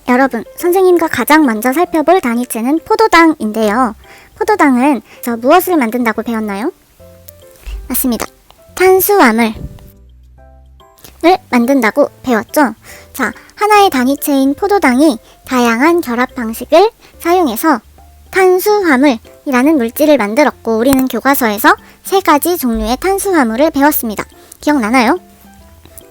여러분, 선생님과 가장 먼저 살펴볼 단위체는 포도당인데요. 포도당은 무엇을 만든다고 배웠나요? 맞습니다. 탄수화물을 만든다고 배웠죠? 자, 하나의 단위체인 포도당이 다양한 결합 방식을 사용해서 탄수화물이라는 물질을 만들었고, 우리는 교과서에서 3가지 종류의 탄수화물을 배웠습니다. 기억나나요?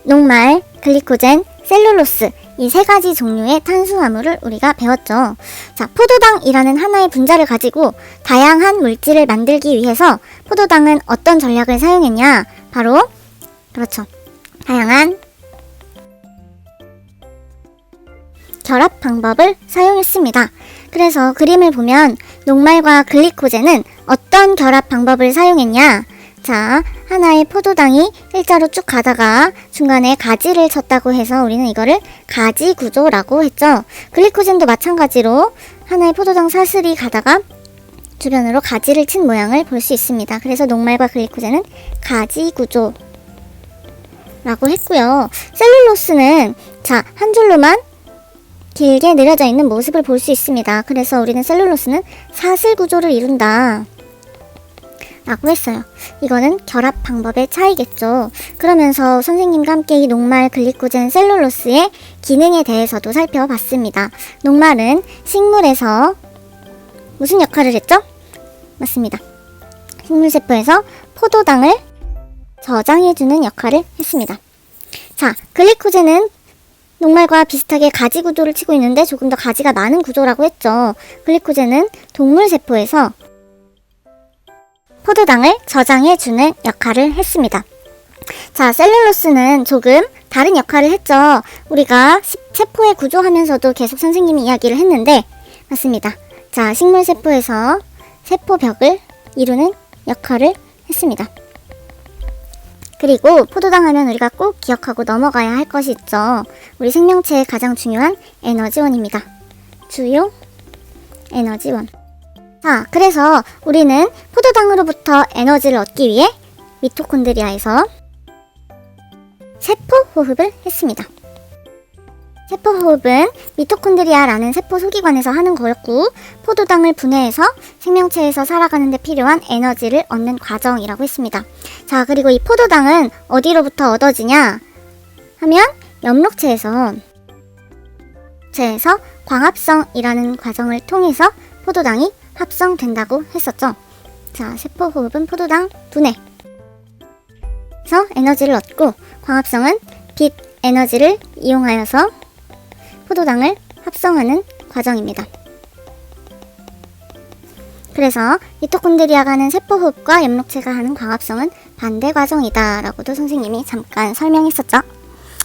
녹말, 글리코젠, 셀룰로스, 이 3가지 종류의 탄수화물을 우리가 배웠죠. 자, 포도당이라는 하나의 분자를 가지고 다양한 물질을 만들기 위해서 포도당은 어떤 전략을 사용했냐? 바로 그렇죠. 다양한 결합 방법을 사용했습니다. 그래서 그림을 보면 녹말과 글리코젠은 어떤 결합 방법을 사용했냐? 자, 하나의 포도당이 일자로 쭉 가다가 중간에 가지를 쳤다고 해서 우리는 이거를 가지 구조라고 했죠. 글리코젠도 마찬가지로 하나의 포도당 사슬이 가다가 주변으로 가지를 친 모양을 볼 수 있습니다. 그래서 녹말과 글리코젠은 가지 구조라고 했고요. 셀룰로스는 자, 한 줄로만 길게 늘어져 있는 모습을 볼 수 있습니다. 그래서 우리는 셀룰로스는 사슬 구조를 이룬다 라고 했어요. 이거는 결합 방법의 차이겠죠. 그러면서 선생님과 함께 이 녹말, 글리코젠, 셀룰로스의 기능에 대해서도 살펴봤습니다. 녹말은 식물에서 무슨 역할을 했죠? 맞습니다. 식물세포에서 포도당을 저장해주는 역할을 했습니다. 자, 글리코젠은 녹말과 비슷하게 가지 구조를 치고 있는데 조금 더 가지가 많은 구조라고 했죠. 글리코젠은 동물세포에서 포도당을 저장해주는 역할을 했습니다. 자, 셀룰로스는 조금 다른 역할을 했죠. 우리가 세포의 구조하면서도 계속 선생님이 이야기를 했는데 맞습니다. 자, 식물세포에서 세포벽을 이루는 역할을 했습니다. 그리고 포도당 하면 우리가 꼭 기억하고 넘어가야 할 것이 있죠. 우리 생명체의 가장 중요한 에너지원입니다. 주요 에너지원. 자, 그래서 우리는 포도당으로부터 에너지를 얻기 위해 미토콘드리아에서 세포호흡을 했습니다. 세포호흡은 미토콘드리아라는 세포 소기관에서 하는 거였고, 포도당을 분해해서 생명체에서 살아가는 데 필요한 에너지를 얻는 과정이라고 했습니다. 자, 그리고 이 포도당은 어디로부터 얻어지냐 하면 엽록체에서 광합성이라는 과정을 통해서 포도당이 합성된다고 했었죠. 자, 세포호흡은 포도당 분해에서 에너지를 얻고, 광합성은 빛 에너지를 이용하여서 포도당을 합성하는 과정입니다. 그래서 미토콘드리아가 하는 세포호흡과 엽록체가 하는 광합성은 반대 과정이다 라고도 선생님이 잠깐 설명했었죠.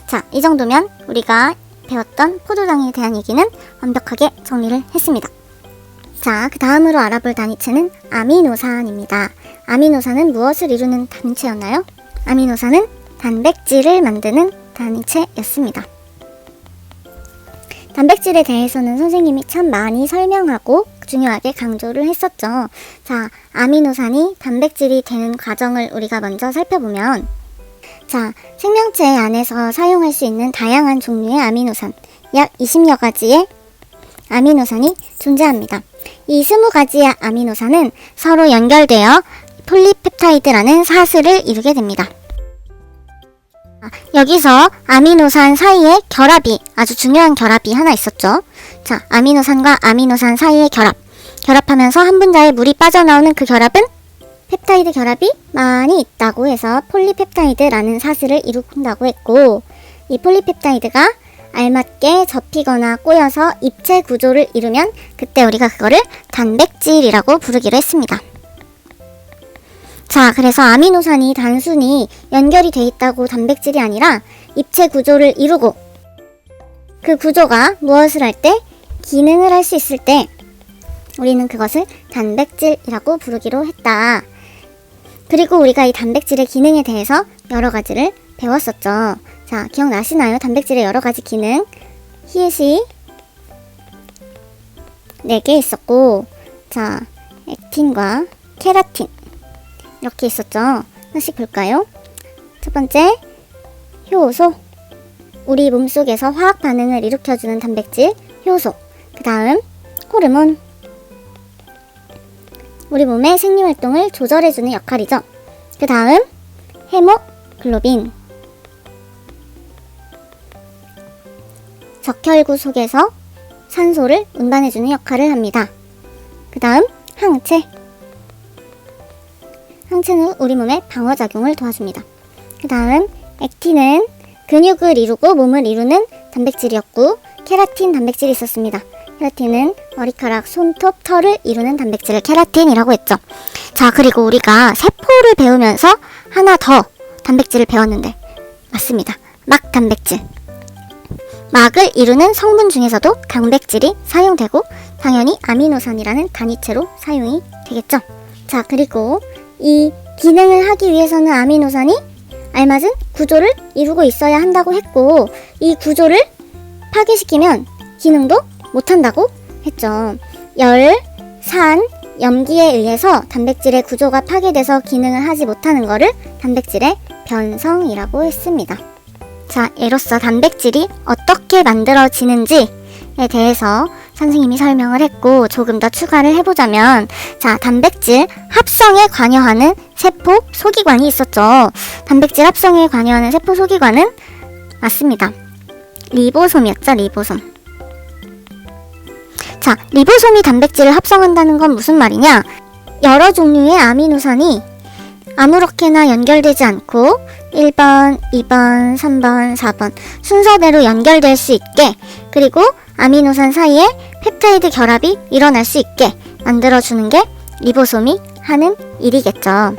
자, 이 정도면 우리가 배웠던 포도당에 대한 얘기는 완벽하게 정리를 했습니다. 자, 그 다음으로 알아볼 단위체는 아미노산입니다. 아미노산은 무엇을 이루는 단위체였나요? 아미노산은 단백질을 만드는 단위체였습니다. 단백질에 대해서는 선생님이 참 많이 설명하고 중요하게 강조를 했었죠. 자, 아미노산이 단백질이 되는 과정을 우리가 먼저 살펴보면, 자, 생명체 안에서 사용할 수 있는 다양한 종류의 아미노산, 약 20여 가지의 아미노산이 존재합니다. 이 20가지의 아미노산은 서로 연결되어 폴리펩타이드라는 사슬을 이루게 됩니다. 여기서 아미노산 사이에 결합이, 아주 중요한 결합이 하나 있었죠. 자, 아미노산과 아미노산 사이의 결합하면서 한 분자에 물이 빠져나오는 그 결합은 펩타이드 결합이 많이 있다고 해서 폴리펩타이드라는 사슬을 이룬다고 했고, 이 폴리펩타이드가 알맞게 접히거나 꼬여서 입체 구조를 이루면 그때 우리가 그거를 단백질이라고 부르기로 했습니다. 자, 그래서 아미노산이 단순히 연결이 돼 있다고 단백질이 아니라 입체 구조를 이루고, 그 구조가 무엇을 할 때, 기능을 할 수 있을 때 우리는 그것을 단백질이라고 부르기로 했다. 그리고 우리가 이 단백질의 기능에 대해서 여러 가지를 배웠었죠. 자, 기억나시나요? 단백질의 여러 가지 기능. 히읗이 4개 있었고, 자, 액틴과 케라틴 이렇게 있었죠. 하나씩 볼까요? 첫 번째, 효소. 우리 몸속에서 화학 반응을 일으켜주는 단백질, 효소, 그 다음 호르몬, 우리 몸의 생리활동을 조절해주는 역할이죠. 그 다음 헤모글로빈, 적혈구 속에서 산소를 운반해주는 역할을 합니다. 그 다음 항체, 항체는 우리 몸의 방어작용을 도와줍니다. 그 다음 액틴은 근육을 이루고 몸을 이루는 단백질이었고, 케라틴 단백질이 있었습니다. 케라틴은 머리카락, 손톱, 털을 이루는 단백질을 케라틴이라고 했죠. 자, 그리고 우리가 세포를 배우면서 하나 더 단백질을 배웠는데, 맞습니다. 막 단백질. 막을 이루는 성분 중에서도 단백질이 사용되고 당연히 아미노산이라는 단위체로 사용이 되겠죠. 자, 그리고 이 기능을 하기 위해서는 아미노산이 알맞은 구조를 이루고 있어야 한다고 했고, 이 구조를 파괴시키면 기능도 못한다고 했죠. 열, 산, 염기에 의해서 단백질의 구조가 파괴돼서 기능을 하지 못하는 것을 단백질의 변성이라고 했습니다. 자, 이로써 단백질이 어떻게 만들어지는지에 대해서 선생님이 설명을 했고, 조금 더 추가를 해보자면, 자, 단백질 합성에 관여하는 세포 소기관이 있었죠. 단백질 합성에 관여하는 세포 소기관은 맞습니다. 리보솜이었죠, 리보솜. 자, 리보솜이 단백질을 합성한다는 건 무슨 말이냐? 여러 종류의 아미노산이 아무렇게나 연결되지 않고 1번, 2번, 3번, 4번 순서대로 연결될 수 있게, 그리고 아미노산 사이에 펩타이드 결합이 일어날 수 있게 만들어주는 게 리보솜이 하는 일이겠죠.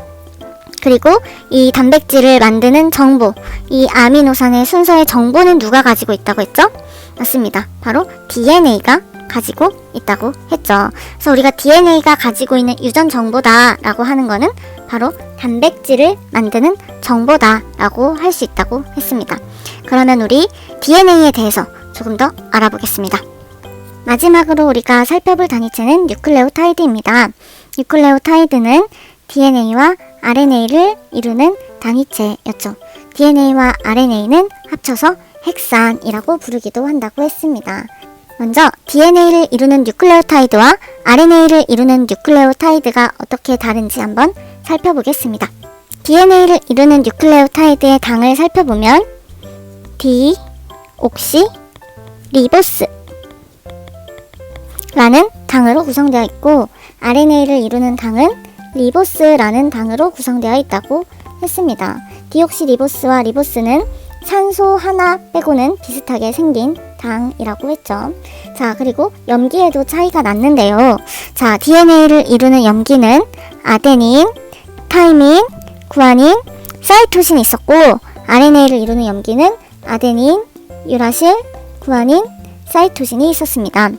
그리고 이 단백질을 만드는 정보, 이 아미노산의 순서의 정보는 누가 가지고 있다고 했죠? 맞습니다. 바로 DNA가 가지고 있다고 했죠. 그래서 우리가 DNA가 가지고 있는 유전 정보다 라고 하는 거는 바로 단백질을 만드는 정보다 라고 할 수 있다고 했습니다. 그러면 우리 DNA에 대해서 조금 더 알아보겠습니다. 마지막으로 우리가 살펴볼 단위체는 뉴클레오타이드입니다. 뉴클레오타이드는 DNA와 RNA를 이루는 단위체였죠. DNA와 RNA는 합쳐서 헥산이라고 부르기도 한다고 했습니다. 먼저 DNA를 이루는 뉴클레오타이드와 RNA를 이루는 뉴클레오타이드가 어떻게 다른지 한번 살펴보겠습니다. DNA를 이루는 뉴클레오타이드의 당을 살펴보면 디옥시리보스 라는 당으로 구성되어 있고, RNA를 이루는 당은 리보스라는 당으로 구성되어 있다고 했습니다. 디옥시리보스와 리보스는 산소 하나 빼고는 비슷하게 생긴 당이라고 했죠. 자, 그리고 염기에도 차이가 났는데요. 자, DNA를 이루는 염기는 아데닌, 타이민, 구아닌, 사이토신이 있었고, RNA를 이루는 염기는 아데닌, 유라실, 구아닌, 사이토신이 있었습니다.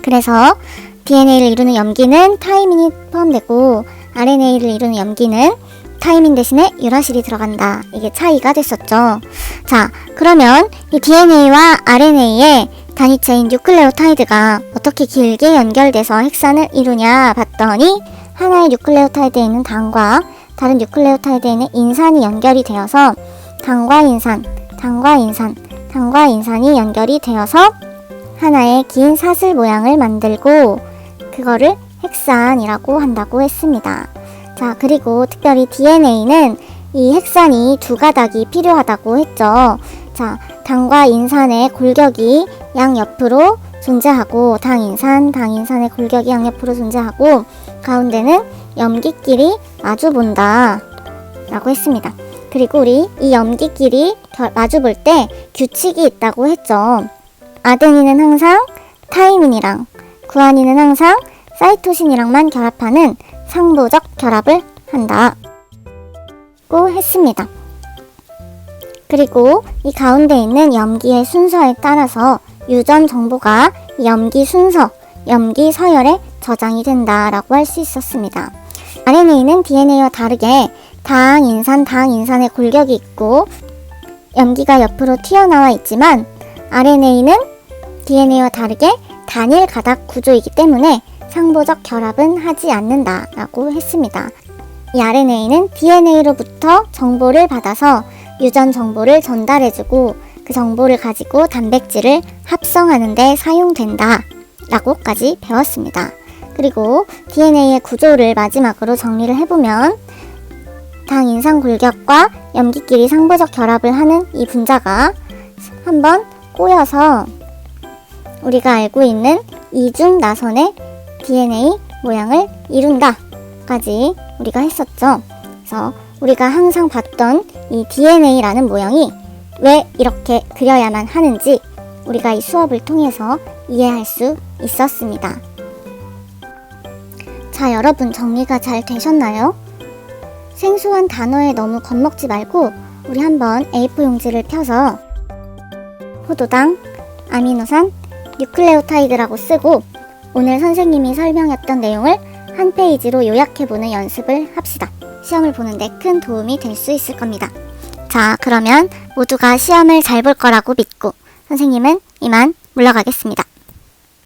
그래서 DNA를 이루는 염기는 타이민이 포함되고, RNA를 이루는 염기는 타이민 대신에 유라실이 들어간다. 이게 차이가 됐었죠. 자, 그러면 이 DNA와 RNA의 단위체인 뉴클레오타이드가 어떻게 길게 연결돼서 헥산을 이루냐 봤더니, 하나의 뉴클레오타이드에 있는 당과 다른 뉴클레오타이드에 있는 인산이 연결이 되어서 당과 인산, 당과 인산, 당과 인산이 연결이 되어서 하나의 긴 사슬 모양을 만들고 그거를 헥산이라고 한다고 했습니다. 자, 그리고 특별히 DNA는 이 헥산이 두 가닥이 필요하다고 했죠. 자, 당과 인산의 골격이 양옆으로 존재하고, 당인산의 골격이 양옆으로 존재하고, 가운데는 염기끼리 마주본다 라고 했습니다. 그리고 우리 이 염기끼리 마주볼 때 규칙이 있다고 했죠. 아데닌은 항상 타이민이랑 구아닌은 항상 사이토신이랑만 결합하는 상보적 결합을 한다고 했습니다. 그리고 이 가운데 있는 염기의 순서에 따라서 유전 정보가 염기 순서, 염기 서열에 저장이 된다라고 할 수 있었습니다. RNA는 DNA와 다르게 당인산의 골격이 있고 염기가 옆으로 튀어나와 있지만, RNA는 DNA와 다르게 단일 가닥 구조이기 때문에 상보적 결합은 하지 않는다라고 했습니다. 이 RNA는 DNA로부터 정보를 받아서 유전 정보를 전달해주고, 그 정보를 가지고 단백질을 합성하는 데 사용된다 라고까지 배웠습니다. 그리고 DNA의 구조를 마지막으로 정리를 해보면 당 인상골격과 염기끼리 상부적 결합을 하는 이 분자가 한번 꼬여서 우리가 알고 있는 이중 나선의 DNA 모양을 이룬다 까지 우리가 했었죠. 그래서 우리가 항상 봤던 이 DNA라는 모양이 왜 이렇게 그려야만 하는지 우리가 이 수업을 통해서 이해할 수 있었습니다. 자, 여러분 정리가 잘 되셨나요? 생소한 단어에 너무 겁먹지 말고 우리 한번 A4 용지를 펴서 포도당, 아미노산, 뉴클레오타이드라고 쓰고 오늘 선생님이 설명했던 내용을 한 페이지로 요약해보는 연습을 합시다. 시험을 보는데 큰 도움이 될 수 있을 겁니다. 자, 그러면 모두가 시험을 잘 볼 거라고 믿고 선생님은 이만 물러가겠습니다.